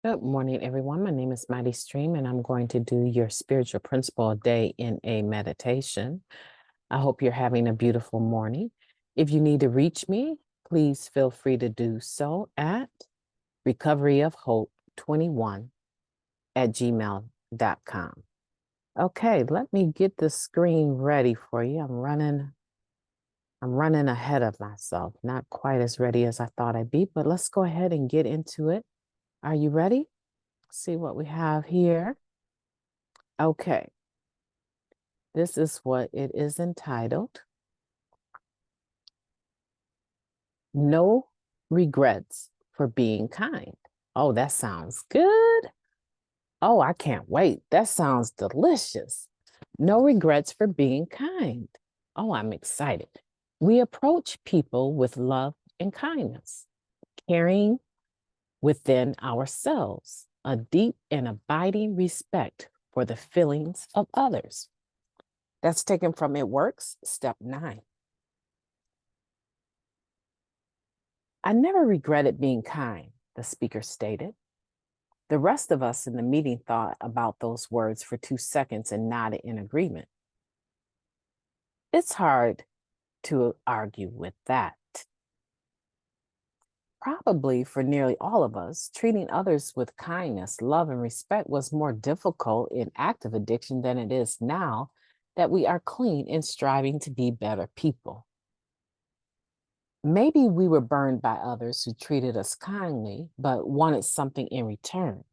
Good morning, everyone. My name is MightyStream, and I'm going to do your spiritual principle day in a meditation. I hope you're having a beautiful morning. If you need to reach me, please feel free to do so at recoveryofhope21@gmail.com. Okay, let me get the screen ready for you. I'm running ahead of myself, not quite as ready as I thought I'd be, but let's go ahead and get into it. Are you ready? See what we have here. Okay, this is what it is entitled. No regrets for being kind. Oh, that sounds good. Oh, I can't wait. That sounds delicious. No regrets for being kind. Oh, I'm excited. We approach people with love and kindness, carrying within ourselves a deep and abiding respect for the feelings of others. That's taken from It Works, Step 9. I never regretted being kind, the speaker stated. The rest of us in the meeting thought about those words for 2 seconds and nodded in agreement. It's hard to argue with that. Probably for nearly all of us, treating others with kindness, love, and respect was more difficult in active addiction than it is now that we are clean and striving to be better people. Maybe we were burned by others who treated us kindly, but wanted something in return.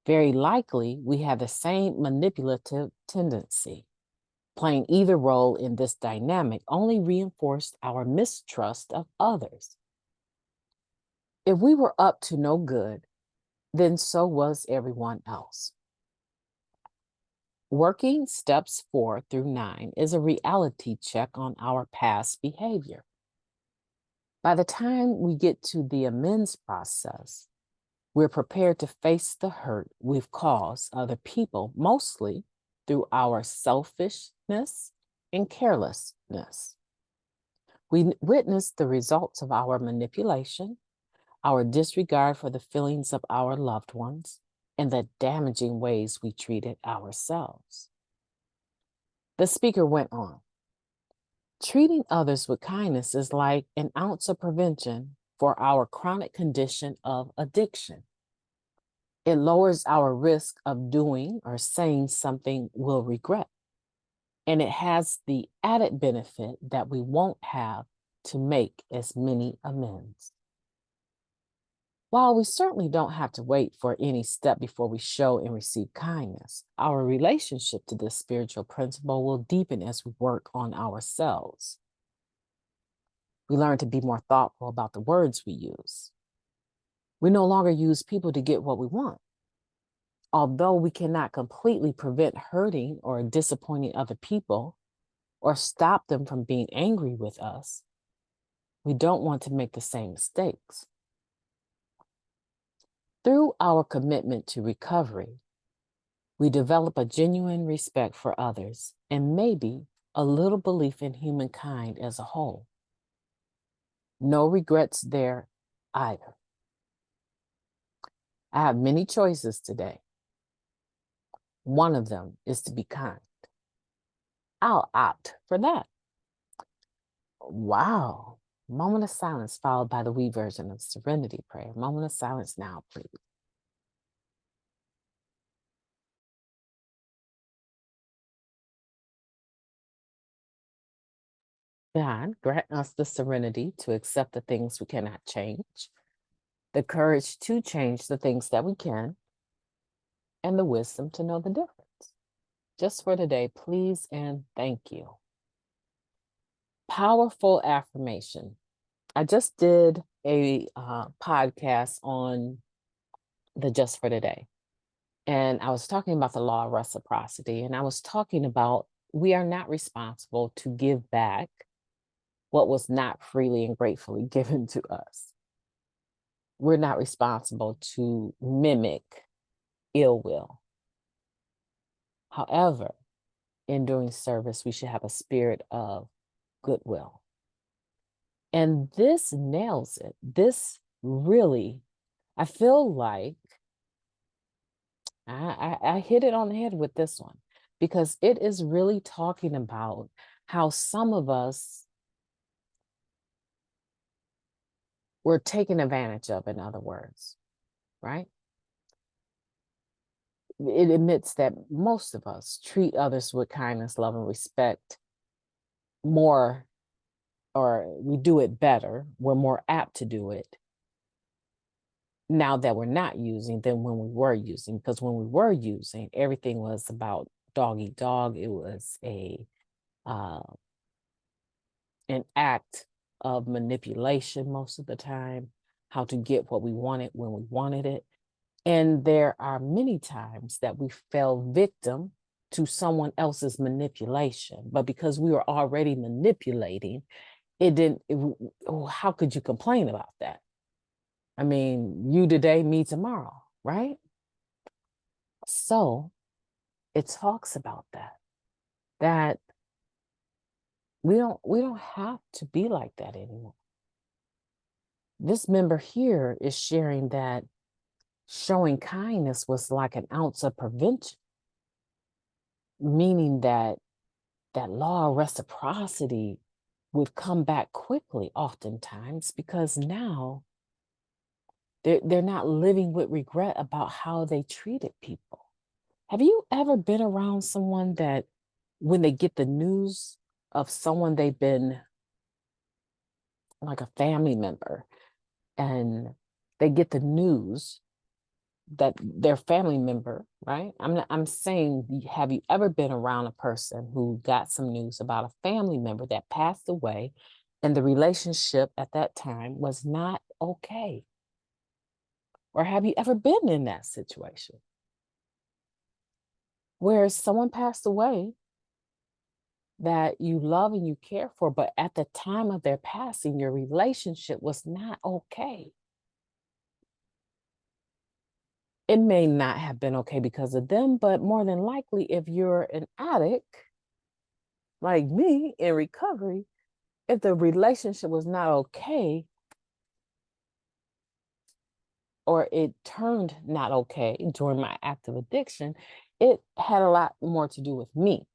Very likely, we have the same manipulative tendency. Playing either role in this dynamic only reinforced our mistrust of others. If we were up to no good, then so was everyone else. Working steps 4 through 9 is a reality check on our past behavior. By the time we get to the amends process, we're prepared to face the hurt we've caused other people, mostly through our selfishness and carelessness. We witness the results of our manipulation, our disregard for the feelings of our loved ones, and the damaging ways we treated ourselves. The speaker went on. Treating others with kindness is like an ounce of prevention for our chronic condition of addiction. It lowers our risk of doing or saying something we'll regret. And it has the added benefit that we won't have to make as many amends. While we certainly don't have to wait for any step before we show and receive kindness, our relationship to this spiritual principle will deepen as we work on ourselves. We learn to be more thoughtful about the words we use. We no longer use people to get what we want. Although we cannot completely prevent hurting or disappointing other people or stop them from being angry with us, we don't want to make the same mistakes. Through our commitment to recovery, we develop a genuine respect for others and maybe a little belief in humankind as a whole. No regrets there either. I have many choices today. One of them is to be kind. I'll opt for that. Wow. Moment of silence followed by the we version of Serenity Prayer. Moment of silence now, please. God, grant us the serenity to accept the things we cannot change, the courage to change the things that we can, and the wisdom to know the difference. Just for today, please and thank you. Powerful affirmation. I just did a podcast on the Just for Today, and I was talking about the law of reciprocity, and I was talking about we are not responsible to give back what was not freely and gratefully given to us. We're not responsible to mimic ill will. However, in doing service, we should have a spirit of goodwill. And this nails it. This really, I feel like I hit it on the head with this one because it is really talking about how some of us were taken advantage of, in other words, right? It admits that most of us treat others with kindness, love, and respect more, or we do it better. We're more apt to do it now that we're not using than when we were using, because when we were using, everything was about dog eat dog. It was uh, an act of manipulation most of the time, how to get what we wanted when we wanted it. And there are many times that we fell victim to someone else's manipulation, but because we were already manipulating, how could you complain about that? I mean, you today, me tomorrow, right? So it talks about that we don't have to be like that anymore. This member here is sharing that showing kindness was like an ounce of prevention, meaning that law of reciprocity would come back quickly oftentimes because now they're not living with regret about how they treated people. Have you ever been around someone that when they get the news of someone they've been like a family member and they get the news that their family member, right? I'm saying, have you ever been around a person who got some news about a family member that passed away and the relationship at that time was not okay? Or have you ever been in that situation where someone passed away that you love and you care for, but at the time of their passing, your relationship was not okay? It may not have been okay because of them, but more than likely, if you're an addict like me in recovery, if the relationship was not okay or it turned not okay during my active addiction, it had a lot more to do with me.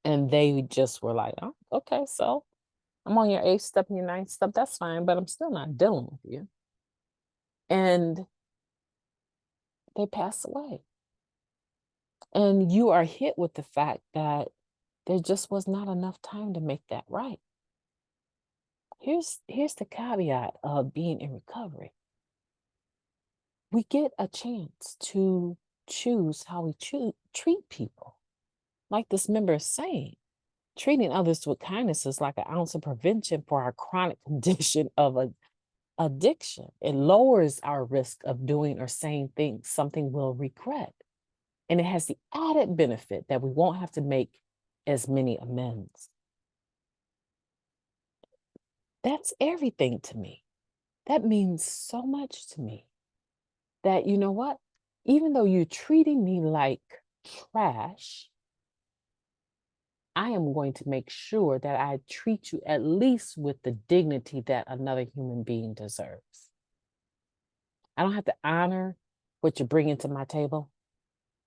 And they just were like, oh, okay, so I'm on your 8th step and your 9th step, that's fine, but I'm still not dealing with you. And they pass away. And you are hit with the fact that there just was not enough time to make that right. Here's the caveat of being in recovery. We get a chance to choose how we treat people. Like this member is saying, treating others with kindness is like an ounce of prevention for our chronic condition of addiction. It lowers our risk of doing or saying things something we'll regret. And it has the added benefit that we won't have to make as many amends. That's everything to me. That means so much to me. That, you know what? Even though you're treating me like trash, I am going to make sure that I treat you at least with the dignity that another human being deserves. I don't have to honor what you're bringing to my table,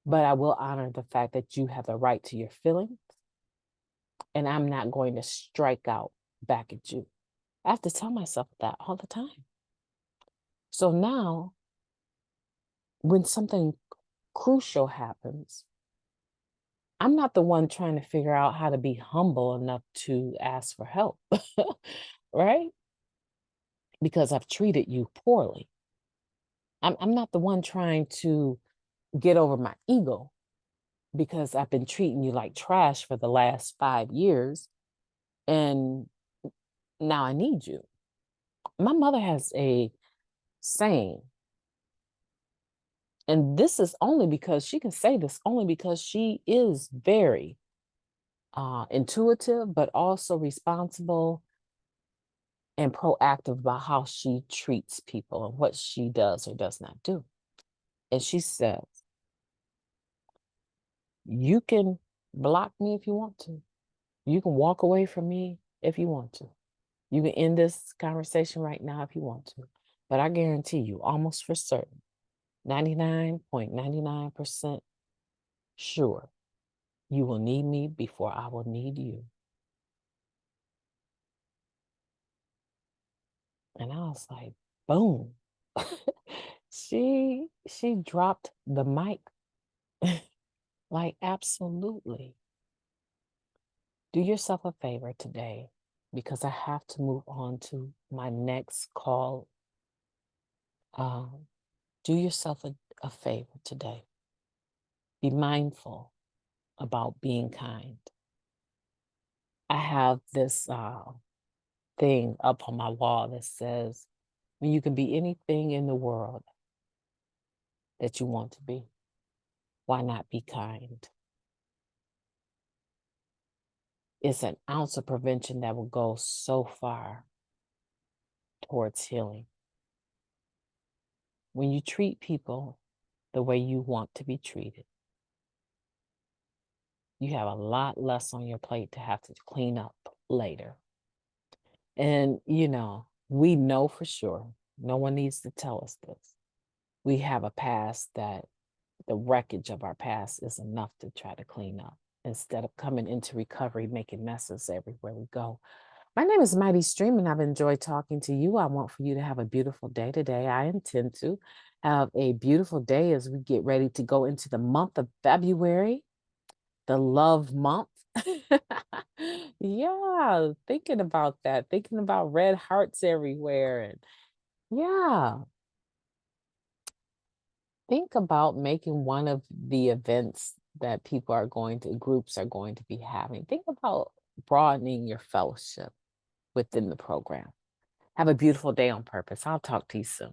but I will honor the fact that you have the right to your feelings, and I'm not going to strike out back at you. I have to tell myself that all the time. So now, when something crucial happens, I'm not the one trying to figure out how to be humble enough to ask for help, right? Because I've treated you poorly. I'm not the one trying to get over my ego because I've been treating you like trash for the last 5 years and now I need you. My mother has a saying, and this is only because she can say this only because she is very intuitive, but also responsible and proactive about how she treats people and what she does or does not do. And she says, you can block me if you want to. You can walk away from me if you want to. You can end this conversation right now if you want to. But I guarantee you, almost for certain, 99.99% sure you will need me before I will need you. And I was like, boom. she dropped the mic. Like, absolutely. Do yourself a favor today because I have to move on to my next call. Do yourself a favor today. Be mindful about being kind. I have this thing up on my wall that says, when you can be anything in the world that you want to be, why not be kind? It's an ounce of prevention that will go so far towards healing. When you treat people the way you want to be treated, you have a lot less on your plate to have to clean up later. And, we know for sure, no one needs to tell us this. We have a past that the wreckage of our past is enough to try to clean up instead of coming into recovery, making messes everywhere we go. My name is Mighty Stream, and I've enjoyed talking to you. I want for you to have a beautiful day today. I intend to have a beautiful day as we get ready to go into the month of February, the love month. Yeah, thinking about that, thinking about red hearts everywhere. And yeah, think about making one of the events that groups are going to be having. Think about broadening your fellowship within the program. Have a beautiful day on purpose. I'll talk to you soon.